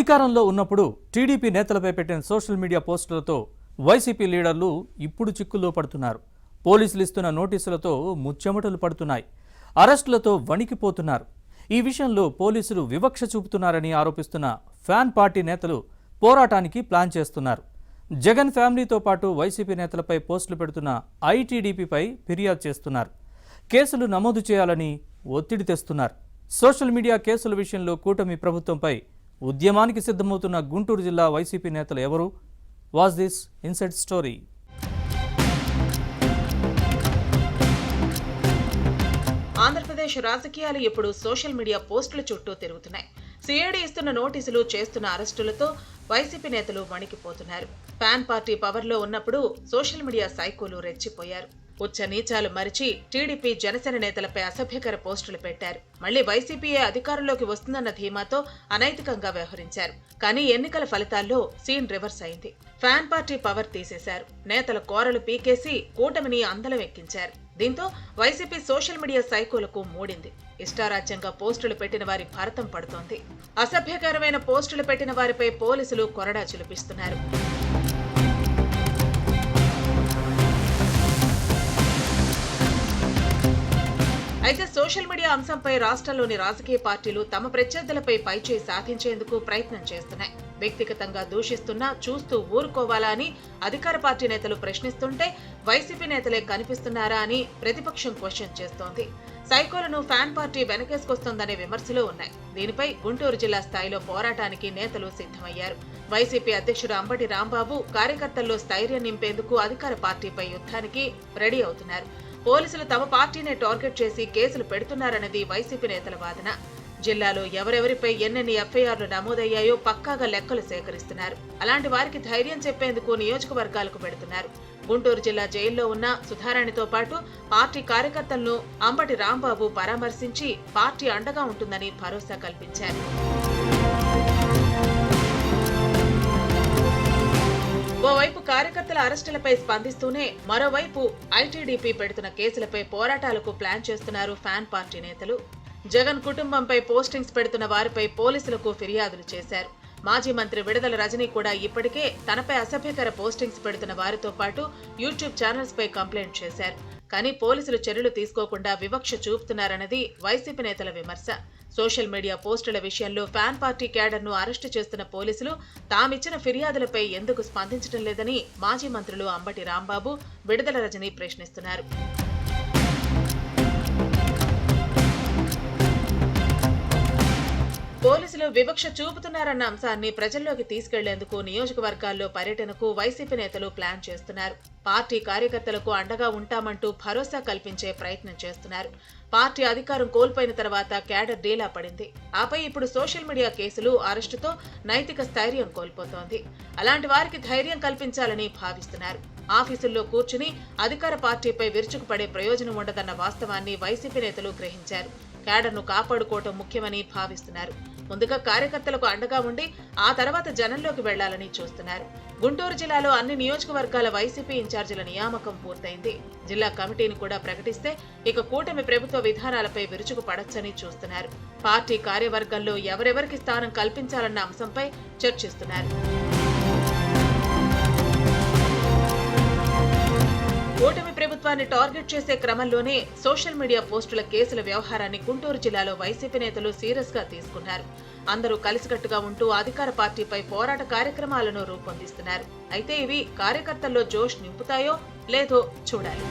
అధికారంలో ఉన్నప్పుడు టీడీపీ నేతలపై పెట్టిన సోషల్ మీడియా పోస్టులతో వైసీపీ లీడర్లు ఇప్పుడు చిక్కుల్లో పడుతున్నారు. పోలీసులు ఇస్తున్న నోటీసులతో ముచ్చెమటలు పడుతున్నాయి. అరెస్టులతో వణికిపోతున్నారు. ఈ విషయంలో పోలీసులు వివక్ష చూపుతున్నారని ఆరోపిస్తున్న ఫ్యాన్ పార్టీ నేతలు పోరాటానికి ప్లాన్ చేస్తున్నారు. జగన్ ఫ్యామిలీతో పాటు వైసీపీ నేతలపై పోస్టులు పెడుతున్న ఐటీడీపీపై ఫిర్యాదు చేస్తున్నారు. కేసులు నమోదు చేయాలని ఒత్తిడి తెస్తున్నారు. సోషల్ మీడియా కేసుల విషయంలో కూటమి ప్రభుత్వంపై ఉద్యమానికి సిద్ధమవుతున్న గుంటూరు జిల్లా వైసీపీ నేతలు ఎవరు? Was this inside story. Andhra Pradesh రాజకీయాలు ఇప్పుడు సోషల్ మీడియా పోస్టుల చుట్టూ తిరుగుతున్నాయి. సిఐడి ఇస్తున్న నోటీసులు, చేస్తున్న అరెస్టులతో వైసీపీ నేతలు వణికిపోతున్నారు. ఫ్యాన్ పార్టీ పవర్లో ఉన్నప్పుడు సోషల్ మీడియా సైకోలు రెచ్చిపోయారు. ఉచ్చ నీచాలు మరిచి టీడీపీ, జనసేన నేతలపై అసభ్యకర పోస్టులు పెట్టారు. మళ్లీ వైసీపీయే అధికారంలోకి వస్తుందన్న ధీమాతో అనైతికంగా వ్యవహరించారు. కానీ ఎన్నికల ఫలితాల్లో సీన్ రివర్స్ అయింది. ఫ్యాన్ పార్టీ పవర్ తీసేశారు. నేతల కోరలు పీకేసి కూటమిని అందలం ఎక్కించారు. దీంతో వైసీపీ సోషల్ మీడియా సైకోలకు మూడింది. ఇష్టారాజ్యంగా పోస్టులు పెట్టిన వారి భారతం పడుతోంది. అసభ్యకరమైన పోస్టులు పెట్టిన వారిపై పోలీసులు కొరడా చిలిపిస్తున్నారు. అయితే సోషల్ మీడియా అంశంపై రాష్ట్రంలోని రాజకీయ పార్టీలు తమ ప్రత్యర్థులపై పైచేయి సాధించేందుకు ప్రయత్నం చేస్తున్నాయి. వ్యక్తిగతంగా దూషిస్తున్నా చూస్తూ ఊరుకోవాలా అని అధికార పార్టీ నేతలు ప్రశ్నిస్తుంటే వైసీపీ నేతలే కనిపిస్తున్నారా అని ప్రతిపక్షం క్వశ్చన్ చేస్తోంది. సైకోలను ఫ్యాన్ పార్టీ వెనకేసుకొస్తోందనే విమర్శలు ఉన్నాయి. దీనిపై గుంటూరు జిల్లా స్థాయిలో పోరాటానికి నేతలు సిద్ధమయ్యారు. వైసీపీ అధ్యక్షుడు అంబటి రాంబాబు కార్యకర్తల్లో స్థైర్యం నింపేందుకు అధికార పార్టీపై యుద్ధానికి రెడీ అవుతున్నారు. పోలీసులు తమ పార్టీనే టార్గెట్ చేసి కేసులు పెడుతున్నారన్నది వైసీపీ నేతల వాదన. జిల్లాలో ఎవరెవరిపై ఎన్నెన్ని ఎఫ్ఐఆర్లు నమోదయ్యాయో పక్కాగా లెక్కలు సేకరిస్తున్నారు. అలాంటి వారికి ధైర్యం చెప్పేందుకు నియోజకవర్గాలకు పెడుతున్నారు. గుంటూరు జిల్లా జైల్లో ఉన్న సుధారాణితో పాటు పార్టీ కార్యకర్తలను అంబటి రాంబాబు పరామర్శించి పార్టీ అండగా ఉంటుందని భరోసా కల్పించారు. ఓవైపు కార్యకర్తల అరెస్టులపై స్పందిస్తూనే మరోవైపు ఐటీడీపీ పెడుతున్న కేసులపై పోరాటాలకు ప్లాన్ చేస్తున్నారు ఫ్యాన్ పార్టీ నేతలు. జగన్ కుటుంబంపై పోస్టింగ్స్ పెడుతున్న వారిపై పోలీసులకు ఫిర్యాదులు చేశారు. మాజీ మంత్రి విడుదల రజనీ కూడా ఇప్పటికే తనపై అసభ్యకర పోస్టింగ్స్ పెడుతున్న వారితో పాటు యూట్యూబ్ ఛానల్స్ పై కంప్లైంట్ చేశారు. కానీ పోలీసులు చర్యలు తీసుకోకుండా వివక్ష చూపుతున్నారన్నది వైసీపీ నేతల విమర్శ. సోషల్ మీడియా పోస్టుల విషయంలో ఫ్యాన్ పార్టీ క్యాడర్ను అరెస్టు చేస్తున్న పోలీసులు తామిచ్చిన ఫిర్యాదులపై ఎందుకు స్పందించడం లేదని మాజీ మంత్రులు అంబటి రాంబాబు, విడుదల రజనీ ప్రశ్నిస్తున్నారు. పోలీసులు వివక్ష చూపుతున్నారన్న అంశాన్ని ప్రజల్లోకి తీసుకెళ్లేందుకు నియోజకవర్గాల్లో పర్యటనకు వైసీపీ నేతలు ప్లాన్ చేస్తున్నారు. పార్టీ కార్యకర్తలకు అండగా ఉంటామంటూ భరోసా కల్పించే ప్రయత్నం చేస్తున్నారు. పార్టీ అధికారం కోల్పోయిన తర్వాత క్యాడర్ డీలా పడింది. ఆపై ఇప్పుడు సోషల్ మీడియా కేసులు, అరెస్టుతో నైతిక స్థైర్యం కోల్పోతోంది. అలాంటి వారికి ధైర్యం కల్పించాలని భావిస్తున్నారు. ఆఫీసుల్లో కూర్చుని అధికార పార్టీపై విరుచుకుపడే ప్రయోజనం ఉండదన్న వాస్తవాన్ని వైసీపీ నేతలు గ్రహించారు. క్యాడర్ను కాపాడుకోవటం ముఖ్యమని భావిస్తున్నారు. ముందుగా కార్యకర్తలకు అండగా ఉండి ఆ తర్వాత జనంలోకి వెళ్లాలని చూస్తున్నారు. గుంటూరు జిల్లాలో అన్ని నియోజకవర్గాల వైసీపీ ఇన్ఛార్జీల నియామకం పూర్తయింది. జిల్లా కమిటీని కూడా ప్రకటిస్తే ఇక కూటమి ప్రభుత్వ విధానాలపై విరుచుకు పడొచ్చని చూస్తున్నారు. పార్టీ కార్యవర్గంలో ఎవరెవరికి స్థానం కల్పించాలన్న అంశంపై చర్చిస్తున్నారు. కూటమి ప్రభుత్వాన్ని టార్గెట్ చేసే క్రమంలోనే సోషల్ మీడియా పోస్టుల కేసుల వ్యవహారాన్ని గుంటూరు జిల్లాలో వైసీపీ నేతలు సీరియస్ గా తీసుకున్నారు. అందరూ కలిసికట్టుగా ఉంటూ అధికార పార్టీపై పోరాట కార్యక్రమాలను రూపొందిస్తున్నారు. అయితే ఇవి కార్యకర్తల్లో జోష్ నింపుతాయో లేదో చూడాలి.